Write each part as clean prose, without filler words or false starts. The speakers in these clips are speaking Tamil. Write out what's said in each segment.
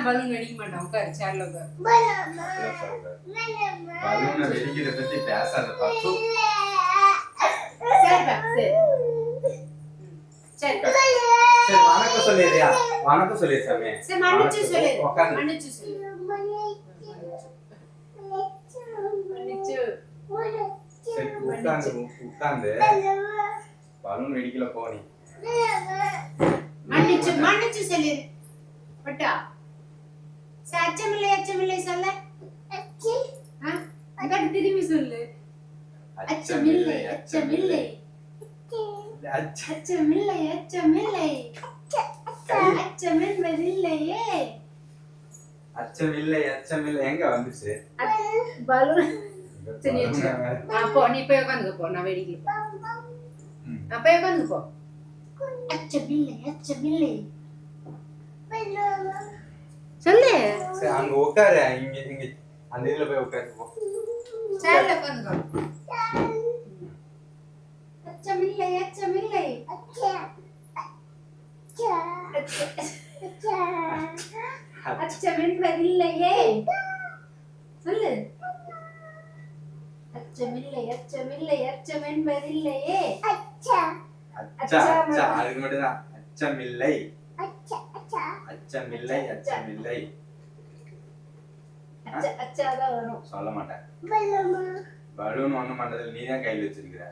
நான் பலூன் வெடிக்க மாட்டேன். உட்காரு சேர்ல உட்காரு. பலூனை வெடிக்கிறத பத்தி பேசாத பாத்து. சரி சரி வணக்கம் சொல்லிடுறியா? வணக்கம் சொல்லு சாமி. சரி மன்னிச்சு சொல்லு. உட்காந்து மன்னிச்சு சொல்லு. மன்னிச்சு. சரி உட்காந்து பலூன் வெடிக்கல போனி. மன்னிச்சு சொல்லு. பட்டா அச்சமில்லை சொல்ல. திரும்பி சொல்லு. அச்சமில்லை அச்சமில்லை அச்சமில்லையே. அச்சமில்லை எங்க வந்துச்சு? பலூன். சரி அப்போ நீ போய் உட்காந்துக்க போ. நான் வெடிக்கல. நான் போய் உட்காந்துக்க போ. அச்சமில்லை சொல்லு. சரி அங்க உட்காரு. இங்க அந்த இதுல போய் உட்காரு போ. சேர்ல உட்காந்துக்கோ. அச்சமில்லை அச்சமென்பதில்லையே சொல்லு. அச்சமென்பதில்லையே. அச்சா அதுக்கு மட்டும்தான். அச்சமில்லை அச்சாதான் வரும். சொல்ல மாட்டேன். பலூன் ஒண்ணு மண்டல நீதான் கையில வச்சிருக்கிற.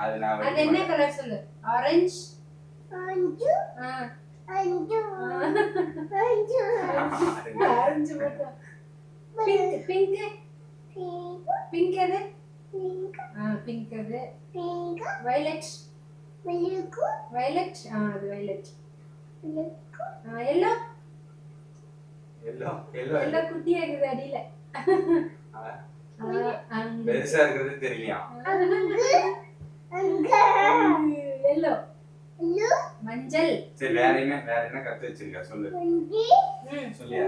அது நான் அது என்ன கலர் சொல்லு? ஆரஞ்சு. ஆரஞ்சு மட்டும். பிங்க் அது. பிங்க் அது. வயலட். அது வயலட். எல்லோ குட்டியா இருக்குது அடியில. பெருசா இருக்கிறது தெரியலையா? எல்லோ மஞ்சள். சரி வேற என்ன கத்து வச்சிருக்க சொல்லு. சொல்லியா?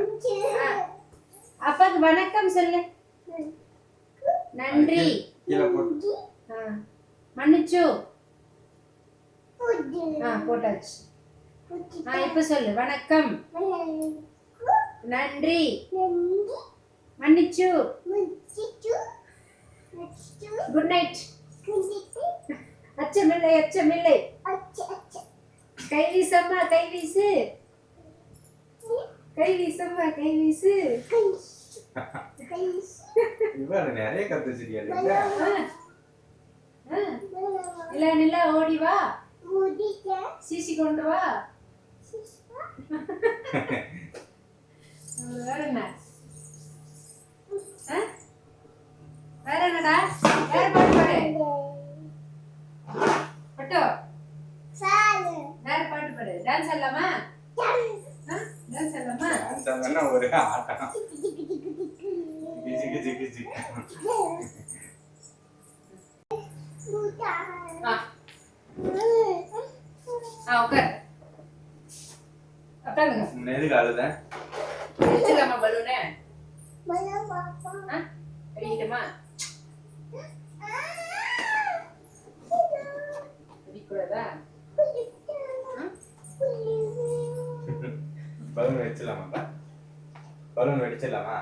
அப்பாக்கு வணக்கம் சொல்லு. நன்றி. கீழ போட்டு. மன்னிச்சு. போட்டாச்சு. இப்ப சொல்லு. வணக்கம். நன்றி. மன்னிச்சு. Good night. அச்சமில்லை. கைவீசம்மா கைவீசு. இவன் நிறைய கத்து வச்சிருக்கியா? நிலா ஓடி வா. சீசி கொண்டு வா. வேற என்ன? வேற என்னடா? வேற பாட்டு பாடு. பட்டோ வேற பாட்டு பாடு. டான்ஸ் ஆடலாமா? டான்ஸ் ஆடனா ஒரு ஆட்டம். ஜிகி உட்கார். உட்காருங்க. எதுக்கு அழுத? வெடிக்கலாமா பலூனே? வெடிக்கட்டுமா? வெடிக்கூடாதா? பலூன் வெடிச்சிடலாமா? பலூன் வெடிச்சிடலாமா?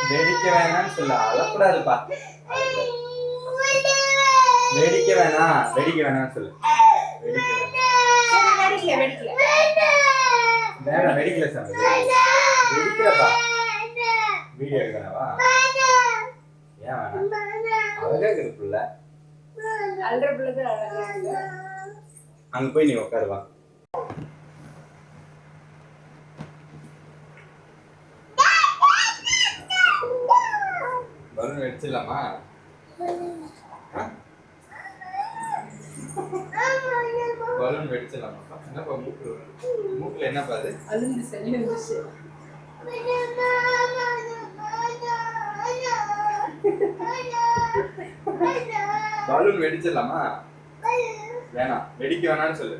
வெடிக்க வேணாம்னு சொல்ல. அழக்கூடாதுப்பா. வெடிக்க வேணாம்னு சொல்லு. வெடிக்கல. வேணாம் வெடிக்கல சாமி. வெடிக்கலப்பா. வீடியோ எடுக்கறவா? ஏன் வேணாம்? அழகா இருக்குல்ல. அல்ற பிள்ளை அழகா இருக்கு. அங்க போய் நீ உட்காரு வா. பலூன் வெடிச்சிடலாமா? பலூன் வெடிச்சிடலாமாப்பா? என்னப்பா மூக்குல என்னப்பா அது? அழுந்து சளி வந்துச்சு. பலூன் வெடிச்சிடலாமா? வேணாம். வெடிக்க வேணாம்னு சொல்லு.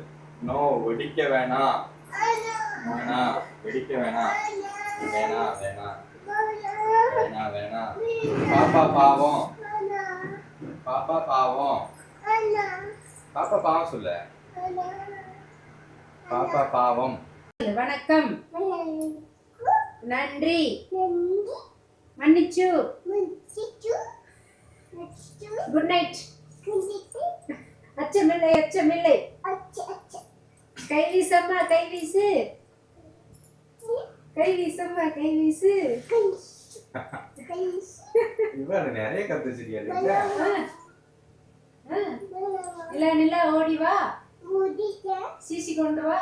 நோ வெடிக்க வேணாம். வெடிக்க வேணாம். வேணாம். பாப்பா பாவம் சொல்லு. பாப்பா பாவம். வணக்கம், நன்றி, மன்னிச்சு, குட் நைட், அச்சமில்லை அச்சமில்லை, கை வீசம்மா கை வீசு, கை வீசம்மா கை வீசு. இவன் நிறைய கத்து வச்சிருக்கியா? நிலா நிலா ஓடி வா, சீசி கொண்டு வா.